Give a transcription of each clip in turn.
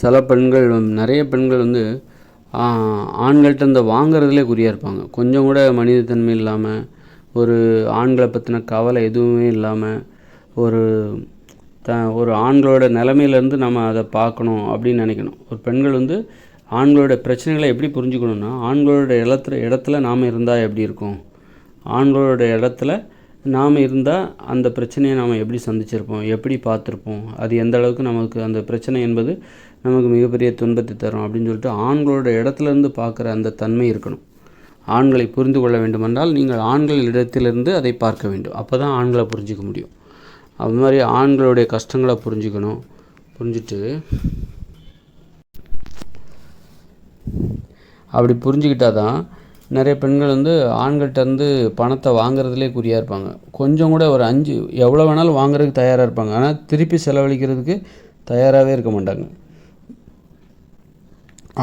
சில பெண்கள் நிறைய பெண்கள் வந்து ஆண்கள்கிட்ட இந்த வாங்கிறதுலே குறியாக இருப்பாங்க. கொஞ்சம் கூட மனிதத்தன்மை இல்லாமல், ஒரு ஆண்களை பற்றின கவலை எதுவுமே இல்லாமல், ஒரு ஒரு ஆண்களோட நிலைமையிலேருந்து நம்ம அதை பார்க்கணும் அப்படின்னு நினைக்கணும். ஒரு பெண்கள் வந்து ஆண்களோட பிரச்சனைகளை எப்படி புரிஞ்சுக்கணுன்னா, ஆண்களோட இடத்துல நாம் இருந்தால் எப்படி இருக்கும், ஆண்களோட இடத்துல நாம் இருந்தால் அந்த பிரச்சனையை நாம் எப்படி சந்திச்சிருப்போம், எப்படி பார்த்துருப்போம், அது எந்த அளவுக்கு நமக்கு அந்த பிரச்சனை என்பது நமக்கு மிகப்பெரிய துன்பத்தை தரும் அப்படின்னு சொல்லிட்டு ஆண்களோட இடத்துலேருந்து பார்க்குற அந்த தன்மை இருக்கணும். ஆண்களை புரிந்து கொள்ள வேண்டுமென்றால் நீங்கள் ஆண்கள் இடத்திலிருந்து அதை பார்க்க வேண்டும். அப்போ தான் ஆண்களை புரிஞ்சிக்க முடியும். அது மாதிரி ஆண்களுடைய கஷ்டங்களை புரிஞ்சுக்கணும். புரிஞ்சுட்டு அப்படி புரிஞ்சுக்கிட்டால் தான் நிறைய பெண்கள் வந்து ஆண்கள்கிட்டருந்து பணத்தை வாங்குறதுலே குறியாக இருப்பாங்க. கொஞ்சம் கூட ஒரு எவ்வளோ வேணாலும் வாங்குறதுக்கு தயாராக இருப்பாங்க. ஆனால் திருப்பி செலவழிக்கிறதுக்கு தயாராகவே இருக்க மாட்டாங்க.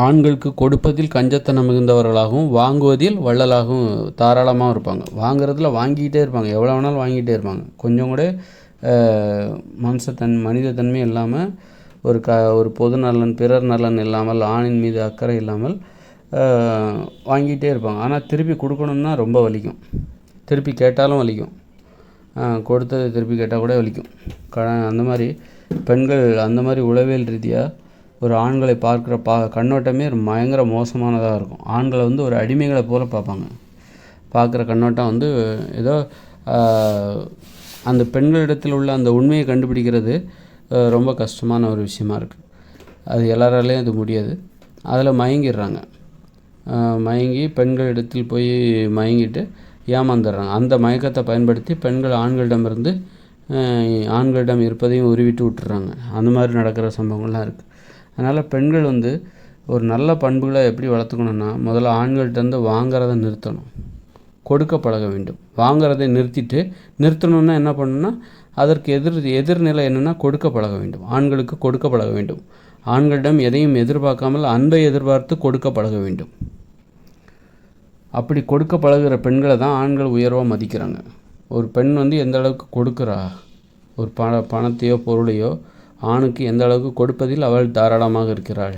ஆண்களுக்கு கொடுப்பதில் கஞ்சத்தனம் மிகுந்தவர்களாகவும் வாங்குவதில் வள்ளலாகவும் தாராளமாகவும் இருப்பாங்க. வாங்குறதுல வாங்கிக்கிட்டே இருப்பாங்க, எவ்வளோ வேணாலும் வாங்கிக்கிட்டே இருப்பாங்க. கொஞ்சம் கூட மனித தன்மை இல்லாமல், ஒரு பொது நலன் பிறர் நலன் இல்லாமல், ஆணின் மீது அக்கறை இல்லாமல் வாங்கிக்கிட்டே இருப்பாங்க. ஆனால் திருப்பி கொடுக்கணும்னா ரொம்ப வலிக்கும். திருப்பி கேட்டாலும் வலிக்கும், கொடுத்ததை திருப்பி கேட்டால் கூட வலிக்கும். அந்த மாதிரி பெண்கள் அந்த மாதிரி உளவியல் ரீதியாக ஒரு ஆண்களை பார்க்குற கண்ணோட்டமே பயங்கர மோசமானதாக இருக்கும். ஆண்களை வந்து ஒரு அடிமைகளை போல் பார்ப்பாங்க. பார்க்குற கண்ணோட்டம் வந்து ஏதோ அந்த பெண்களிடத்தில் உள்ள அந்த உண்மையை கண்டுபிடிக்கிறது ரொம்ப கஷ்டமான ஒரு விஷயமா இருக்குது. அது எல்லாராலையும் அது முடியாது. அதில் மயங்கிடுறாங்க. மயங்கி பெண்களிடத்தில் போய் மயங்கிட்டு ஏமாந்துடுறாங்க. அந்த மயக்கத்தை பயன்படுத்தி பெண்கள் ஆண்களிடம் இருப்பதையும் உருவிட்டு விட்டுறாங்க. அந்த மாதிரி நடக்கிற சம்பவங்கள்லாம் இருக்குது. அதனால் பெண்கள் வந்து ஒரு நல்ல பண்புகளை எப்படி வளர்த்துக்கணுன்னா, முதல்ல ஆண்கள்கிட்டருந்து வாங்கிறத நிறுத்தணும், கொடுக்க பழக வேண்டும். வாங்கிறதை நிறுத்தணுன்னா என்ன பண்ணணுன்னா, அதற்கு எதிர்நிலை என்னென்னா கொடுக்க பழக வேண்டும். ஆண்களுக்கு கொடுக்க பழக வேண்டும். ஆண்களிடம் எதையும் எதிர்பார்க்காமல் அன்பை எதிர்பார்த்து கொடுக்க பழக வேண்டும். அப்படி கொடுக்க பழகுகிற பெண்களை தான் ஆண்கள் உயர்வாக மதிக்கிறாங்க. ஒரு பெண் வந்து எந்த அளவுக்கு கொடுக்குறா, ஒரு பணத்தையோ பொருளையோ ஆணுக்கு எந்த அளவுக்கு கொடுப்பதில் அவள் தாராளமாக இருக்கிறாள்,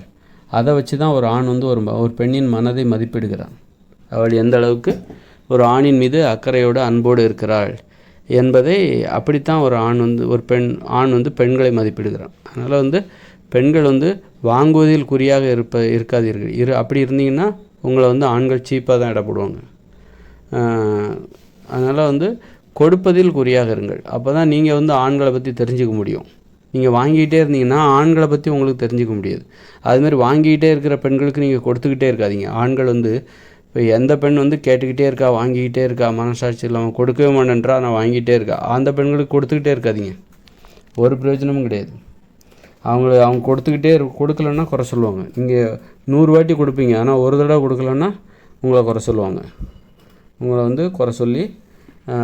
அதை வச்சு தான் ஒரு ஆண் வந்து ஒரு பெண்ணின் மனதை மதிப்பிடுகிறான். அவள் எந்த அளவுக்கு ஒரு ஆணின் மீது அக்கறையோடு அன்போடு இருக்கிறாள் என்பதை அப்படித்தான் ஒரு ஆண் வந்து பெண்களை மதிப்பிடுகிறான். அதனால் வந்து பெண்கள் வந்து வாங்குவதில் குறியாக இருக்காதீர்கள். அப்படி இருந்தீங்கன்னா உங்களை வந்து ஆண்கள் சீப்பாக தான் இடப்படுவாங்க. அதனால் வந்து கொடுப்பதில் குறியாக இருங்கள். அப்போ தான் நீங்கள் வந்து ஆண்களை பற்றி தெரிஞ்சுக்க முடியும். நீங்கள் வாங்கிக்கிட்டே இருந்தீங்கன்னா ஆண்களை பற்றி உங்களுக்கு தெரிஞ்சிக்க முடியாது. அதுமாதிரி வாங்கிக்கிட்டே இருக்கிற பெண்களுக்கு நீங்கள் கொடுத்துக்கிட்டே இருக்காதீங்க. ஆண்கள் வந்து இப்போ எந்த பெண் வந்து கேட்டுக்கிட்டே இருக்கா, வாங்கிக்கிட்டே இருக்கா, மனசாட்சி இல்லாமல் கொடுக்கவே மாட்டேன்றா, நான் வாங்கிக்கிட்டே இருக்கா, அந்த பெண்களுக்கு கொடுத்துக்கிட்டே இருக்காதீங்க. ஒரு பிரயோஜனமும் கிடையாது. அவங்க கொடுக்கலன்னா குறை சொல்லுவாங்க. நீங்கள் 100 வாட்டி கொடுப்பீங்க, ஆனால் ஒரு தடவை கொடுக்கலன்னா உங்களை குறை சொல்லுவாங்க. உங்களை வந்து குறை சொல்லி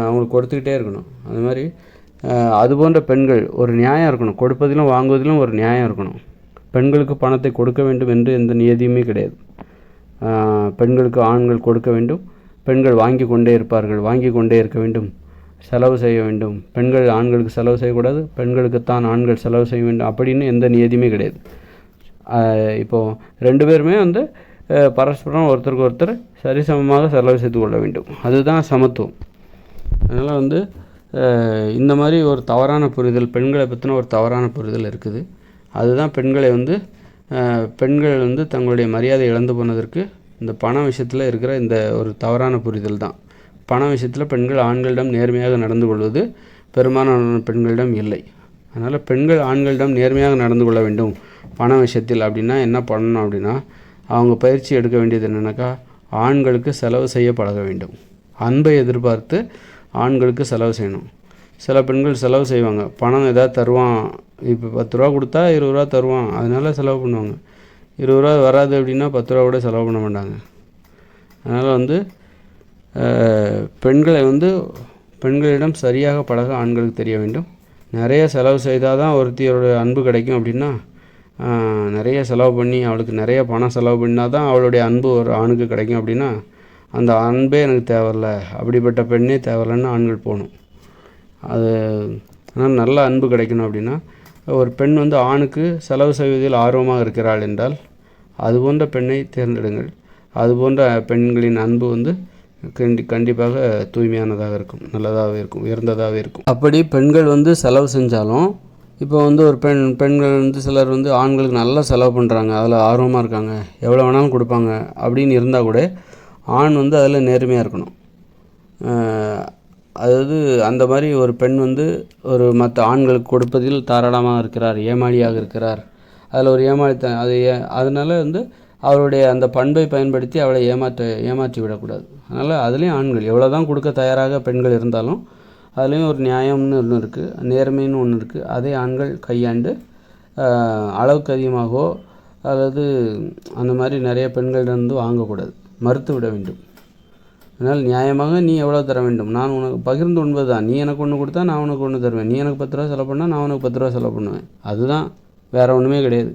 அவங்களுக்கு கொடுத்துக்கிட்டே இருக்கணும். அது மாதிரி அது போன்ற பெண்கள் ஒரு நியாயம் இருக்கணும். கொடுப்பதிலும் வாங்குவதிலும் ஒரு நியாயம் இருக்கணும். பெண்களுக்கு பணத்தை கொடுக்க வேண்டும் என்று எந்த நியதியுமே கிடையாது. பெண்களுக்கு ஆண்கள் கொடுக்க வேண்டும், பெண்கள் வாங்கி கொண்டே இருக்க வேண்டும், செலவு செய்ய வேண்டும். பெண்கள் ஆண்களுக்கு செலவு செய்யக்கூடாது, பெண்களுக்குத்தான் ஆண்கள் செலவு செய்ய வேண்டும் அப்படின்னு எந்த நியதியுமே கிடையாது. இப்போது 2 பேருமே வந்து பரஸ்பரம் ஒருத்தருக்கு ஒருத்தர் சரிசமமாக செலவு செய்து கொள்ள வேண்டும். அதுதான் சமத்துவம். அதனால் வந்து இந்த மாதிரி ஒரு தவறான புரிதல், பெண்களை பற்றின ஒரு தவறான புரிதல் இருக்குது. அதுதான் பெண்கள் வந்து தங்களுடைய மரியாதை இழந்து போனதற்கு இந்த பண விஷயத்தில் இருக்கிற இந்த ஒரு தவறான புரிதல் தான். பண விஷயத்தில் பெண்கள் ஆண்களிடம் நேர்மையாக நடந்து கொள்வது பெரும்பாலான பெண்களிடம் இல்லை. அதனால் பெண்கள் ஆண்களிடம் நேர்மையாக நடந்து கொள்ள வேண்டும் பண விஷயத்தில். அப்படின்னா என்ன பண்ணணும் அப்படின்னா, அவங்க பயிற்சி எடுக்க வேண்டியது என்னென்னாக்கா, ஆண்களுக்கு செலவு செய்ய பழக வேண்டும். அன்பை எதிர்பார்த்து ஆண்களுக்கு செலவு செய்யணும். சில பெண்கள் செலவு செய்வாங்க, பணம் எதாவது தருவான், இப்போ 10 ரூபா கொடுத்தா 20 ரூபா தருவான், அதனால செலவு பண்ணுவாங்க. 20 ரூபா வராது அப்படின்னா 10 ரூபா கூட செலவு பண்ண மாட்டாங்க. அதனால் வந்து பெண்களிடம் சரியாக பழக ஆண்களுக்கு தெரிய வேண்டும். நிறைய செலவு செய்தால் தான் ஒருத்தியோட அன்பு கிடைக்கும் அப்படின்னா, நிறைய செலவு பண்ணி அவளுக்கு நிறைய பணம் செலவு பண்ணால் தான் அவளுடைய அன்பு ஒரு ஆணுக்கு கிடைக்கும் அப்படின்னா, அந்த அன்பே எனக்கு தேவையில்ல, அப்படிப்பட்ட பெண்ணே தேவையில்லைன்னு ஆண்கள் போகணும். அது ஆனால் நல்ல அன்பு கிடைக்கணும் அப்படின்னா ஒரு பெண் வந்து ஆணுக்கு செலவு செய்வதில் ஆர்வமாக இருக்கிறாள் என்றால் அது போன்ற பெண்ணை தேர்ந்தெடுங்கள். அது போன்ற பெண்களின் அன்பு வந்து கண்டிப்பாக தூய்மையானதாக இருக்கும், நல்லதாகவே இருக்கும், உயர்ந்ததாகவே இருக்கும். அப்படி பெண்கள் வந்து செலவு செஞ்சாலும் இப்போ வந்து ஒரு பெண்கள் வந்து சிலர் வந்து ஆண்களுக்கு நல்லா செலவு பண்ணுறாங்க, அதில் ஆர்வமாக இருக்காங்க, எவ்வளோ வேணாலும் கொடுப்பாங்க அப்படின்னு இருந்தால் கூட ஆண் வந்து அதில் நேர்மையாக இருக்கணும். அதாவது அந்த மாதிரி ஒரு பெண் வந்து ஒரு மற்ற ஆண்களுக்கு கொடுப்பதில் தாராளமாக இருக்கிறார், ஏமாளியாக இருக்கிறார், அதில் ஒரு அதனால் வந்து அவருடைய அந்த பண்பை பயன்படுத்தி அவளை ஏமாற்றி விடக்கூடாது. அதனால் அதுலேயும் ஆண்கள் எவ்வளோ தான் கொடுக்க தயாராக பெண்கள் இருந்தாலும் அதுலேயும் ஒரு நியாயம்னு ஒன்று இருக்குது, நேர்மைன்னு ஒன்று இருக்குது. அதை ஆண்கள் கையாண்டு அளவுக்கு அதிகமாகவோ அதாவது அந்த மாதிரி நிறைய பெண்களிடம் வாங்கக்கூடாது, மறுத்து விட வேண்டும். அதனால் நியாயமாக நீ எவ்வளோ தர வேண்டும், நான் உனக்கு பகிர்ந்து உண்பது தான், நீ எனக்கு ஒன்று கொடுத்தா நான் உனக்கு ஒன்று தருவேன், நீ எனக்கு 10 ரூபா செலவு பண்ணால் நான் உனக்கு 10 ரூபா செலவு பண்ணுவேன், அதுதான், வேறு ஒன்றுமே கிடையாது.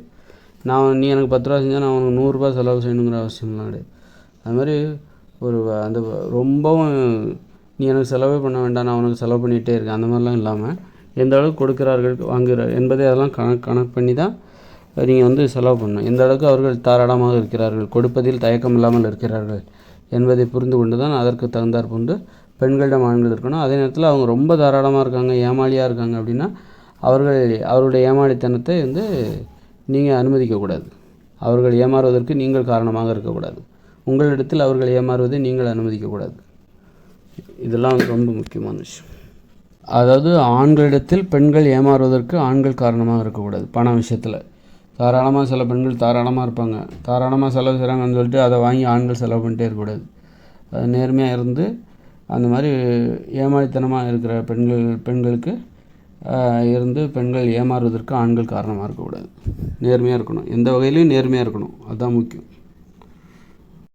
நீ எனக்கு 10 ரூபா செஞ்சால் நான் உனக்கு 100 ரூபா செலவு செய்யணுங்கிற அவசியம்லாம் கிடையாது. அது மாதிரி அந்த ரொம்பவும் நீ எனக்கு செலவே பண்ண வேண்டாம், நான் உனக்கு செலவு பண்ணிகிட்டே இருக்கேன், அந்த மாதிரிலாம் இல்லாமல் எந்த அளவுக்கு கொடுக்கிறார்கள் வாங்குகிறார் என்பதை அதெல்லாம் கணக்கு பண்ணி தான் நீங்கள் வந்து செலவு பண்ணணும். எந்த அளவுக்கு அவர்கள் தாராளமாக இருக்கிறார்கள், கொடுப்பதில் தயக்கம் இல்லாமல் இருக்கிறார்கள் என்பதை புரிந்து கொண்டு தான் அதற்கு தகுந்தாற் போன்று பெண்களிடம் ஆண்கள் இருக்கணும். அதே நேரத்தில் அவங்க ரொம்ப தாராளமாக இருக்காங்க, ஏமாளியாக இருக்காங்க அப்படின்னா அவருடைய ஏமாளித்தனத்தை வந்து நீங்கள் அனுமதிக்கக்கூடாது. அவர்கள் ஏமாறுவதற்கு நீங்கள் காரணமாக இருக்கக்கூடாது. உங்களிடத்தில் அவர்கள் ஏமாறுவதை நீங்கள் அனுமதிக்கக்கூடாது. இதெல்லாம் ரொம்ப முக்கியமான விஷயம். அதாவது ஆண்களிடத்தில் பெண்கள் ஏமாறுவதற்கு ஆண்கள் காரணமாக இருக்கக்கூடாது. பண விஷயத்தில் தாராளமாக சில பெண்கள் தாராளமாக இருப்பாங்க, தாராளமாக செலவு செய்கிறாங்கன்னு சொல்லிட்டு அதை வாங்கி ஆண்கள் செலவு பண்ணிட்டே இருக்கக்கூடாது. அது நேர்மையாக இருந்து அந்த மாதிரி ஏமாளித்தனமாக இருக்கிற பெண்களுக்கு இருந்து பெண்கள் ஏமாறுவதற்கு ஆண்கள் காரணமாக இருக்கக்கூடாது. நேர்மையாக இருக்கணும், எந்த வகையிலையும் நேர்மையாக இருக்கணும், அதுதான் முக்கியம்.